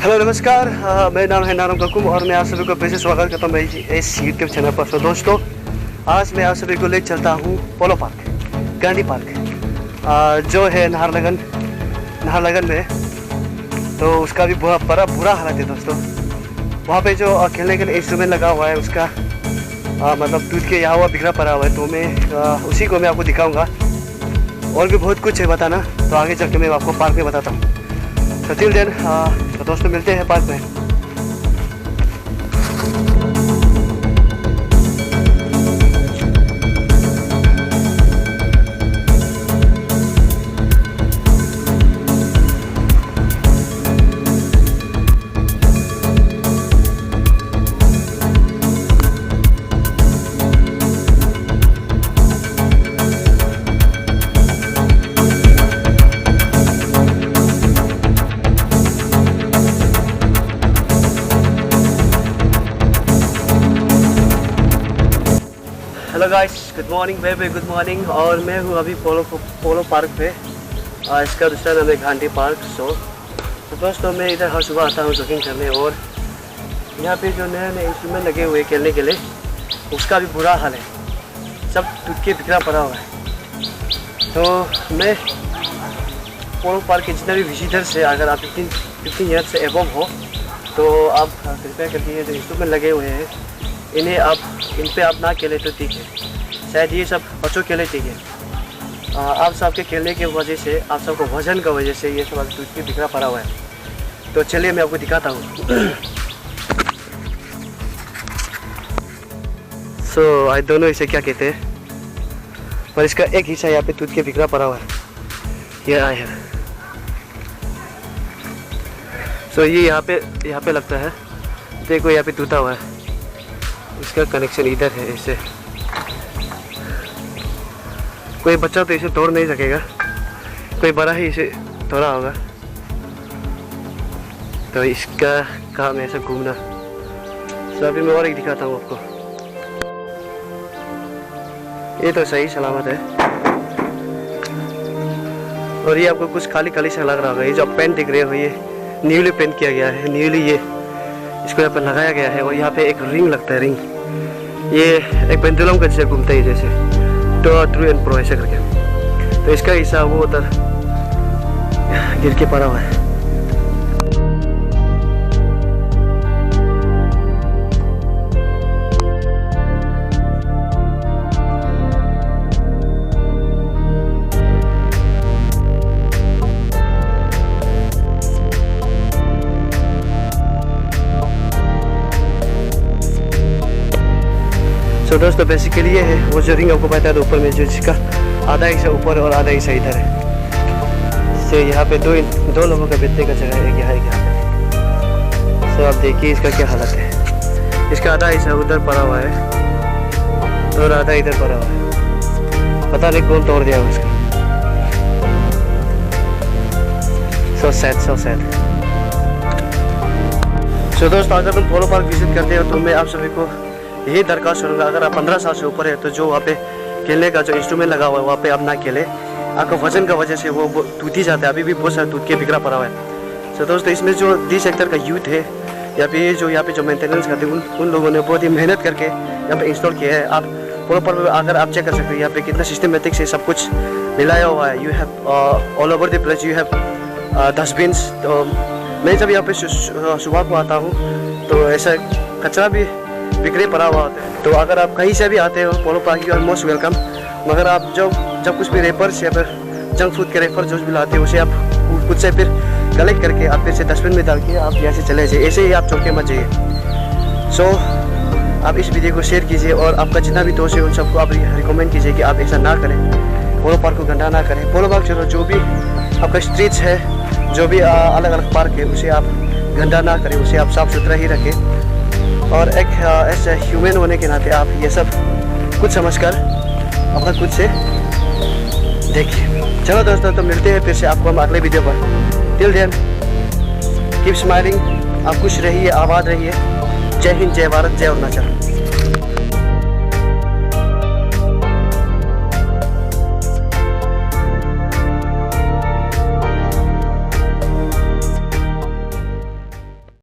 Hello नमस्कार, मेरा नाम है नारायण ककुम और मैं आप सभी को फिर से स्वागत करता हूँ इस यूट्यूब चैनल पर। तो दोस्तों, आज मैं आप सभी को ले चलता हूँ पोलो पार्क, गांधी पार्क, जो है नाहरलगन में। तो उसका भी बड़ा बुरा हालत है दोस्तों। वहाँ पे जो खेलने के लिए इंस्ट्रूमेंट लगा हुआ है उसका मतलब टूट के यहाँ हुआ बिखरा पड़ा हुआ है। तो मैं उसी को मैं आपको दिखाऊँगा और भी बहुत कुछ है बताना। तो आगे चल के मैं आपको पार्क में बताता हूँ। तो टिल देन तो दोस्तों मिलते हैं पार्क में। Hello guys, good morning, very good morning. और मैं हूँ अभी पोलो पार्क पे। इसका दूसरा नाम है गांधी पार्क। तो दोस्तों, मैं इधर हर सुबह आता हूँ जॉगिंग करने और यहाँ पे जो नए नए इंस्ट्रूमेंट लगे हुए खेलने के लिए उसका भी बुरा हाल है, सब टूट के बिखरा पड़ा हुआ है। तो मैं पोलो पार्क के जितने भी विजिटर्स है, अगर आप 15 ईयर से एबव हो तो आप कृपया करके जो इंस्ट्रूमेंट लगे हुए हैं इन पे आप ना खेलें तो ठीक है। शायद ये सब बच्चों के लिए ठीक है। आप सबके खेलने की वजह से, आप सबको वजन की वजह से ये सब टूट के बिखरा पड़ा हुआ है। तो चलिए मैं आपको दिखाता हूँ। आई दोनों इसे क्या कहते हैं, पर इसका एक हिस्सा यहाँ पे टूट के बिखरा पड़ा हुआ है। ये आए हैं। ये यहाँ पे लगता है। देखो यहाँ पे टूटा हुआ है, इसका कनेक्शन इधर है। ऐसे कोई बच्चा तो इसे तोड़ नहीं सकेगा, कोई बड़ा ही इसे तोड़ा होगा। तो इसका काम है ऐसा घूमना। अभी मैं और एक दिखाता हूँ आपको। ये तो सही सलामत है और ये आपको कुछ खाली खाली सा लग रहा होगा। ये जो पेंट दिख रहे हो ये न्यूली पेंट किया गया है, न्यूली ये इसको यहाँ पर लगाया गया है। और यहाँ पे एक रिंग लगता है, रिंग ये एक पेंडुलम का जैसे घूमता है, जैसे तो ट्रू एंड प्रो ऐसे करके। तो इसका हिस्सा वो उधर गिर के पड़ा हुआ है। तो दोस्तों, बेसिकली ये है वो जो रिंग आपको पता है ऊपर में, जो जिसका आधा हिस्सा ऊपर और आधा हिस्सा इधर है। से यहाँ पे दो लोगों का बैठने का जगह है, एक यहाँ पे। आप देखिए इसका क्या हालत है। इसका आधा हिस्सा उधर पड़ा हुआ है और आधा इधर पड़ा हुआ है। पता नहीं कौन तोड़ दिया उसका। So sad. दोस्तों, अगर तुम पोलो पार्क विजिट करते हो तो मैं आप सभी को यही दरख्वास्त करूँगा, अगर आप 15 साल से ऊपर है तो जो वहाँ पे खेलने का जो इंस्ट्रूमेंट लगा हुआ है वहाँ पे आप ना खेलें। आपका वजन का वजह से वो टूट ही जाता है। अभी भी बहुत सारा टूट के बिखरा पड़ा हुआ है। दोस्तों, इसमें जो डी सेक्टर का यूथ है या फिर यहाँ पे जो मेंटेनेंस करते हैं उन लोगों ने बहुत ही मेहनत करके यहाँ पे इंस्टॉल किया है। आप पोलो पार्क अगर आप चेक कर सकते हैं यहाँ पे कितना सिस्टमेटिक से सब कुछ मिलाया हुआ है। You have all over the place you have dustbins. तो मैं जब यहाँ पे सुबह को आता हूँ तो ऐसा कचरा भी बिखरे पड़ा हुआ होता है। तो अगर आप कहीं से भी आते हो Polo Park, you are most welcome. मगर आप जब कुछ भी रेपर्स या फिर जंक फूड के रेपर जो भी लाते हो उसे आप खुद से फिर कलेक्ट करके आप फिर से डस्टबिन में डाल के आप यहाँ से चले जाइए। ऐसे ही आप छोड़ के मत जाइए। आप इस वीडियो को शेयर कीजिए और आपका जितना भी दोस्त है उन सबको आप रिकमेंड कीजिए कि आप ऐसा ना करें, पोलो पार्क को गंदा ना करें। पोलो पार्क चलो जो भी आपका स्ट्रीट्स है, जो भी अलग अलग पार्क है उसे आप गंदा ना करें, उसे आप साफ़ सुथरा ही रखें। और एक ऐसे ह्यूमन होने के नाते आप ये सब कुछ समझकर अपना खुद से देखिए। चलो दोस्तों, तो मिलते हैं फिर से आपको हम अगले वीडियो पर। Till then keep smiling. आप खुश रहिए, आबाद रहिए। जय हिंद, जय भारत, जय अरुणाचल।